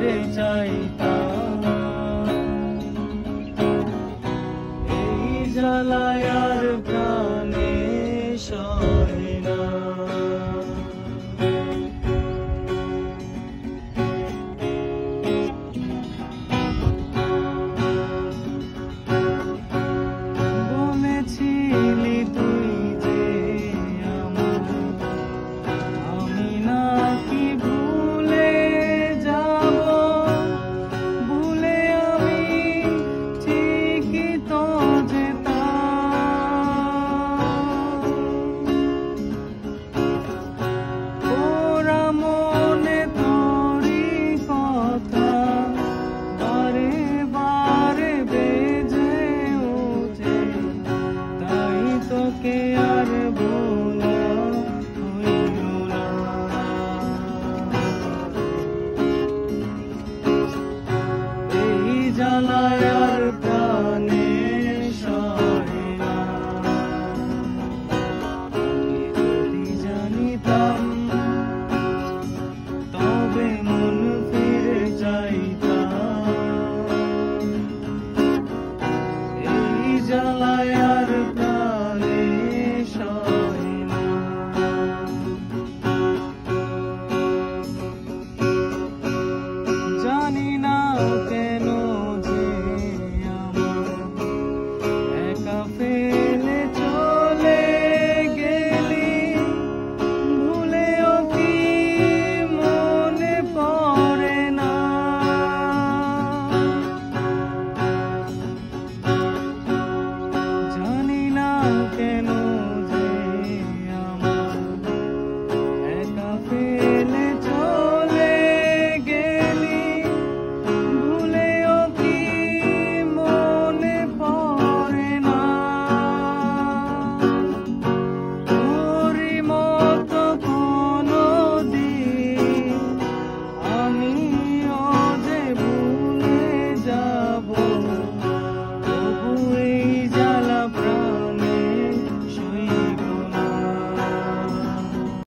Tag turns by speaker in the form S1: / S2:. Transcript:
S1: ফিরে চাইতাম, এই জ্বালায় আর প্রাণে সহে না। বলেছিলি তুই যে আমার, আমি নাকি ভুলে যাব, ভুলে আমি ঠিকই তো যেতাম। ওরা মনে তোরই কথা বারে বারে বেজে ওঠে, তাই তোকে আর ভোলা হইল না। এই জ্বালায়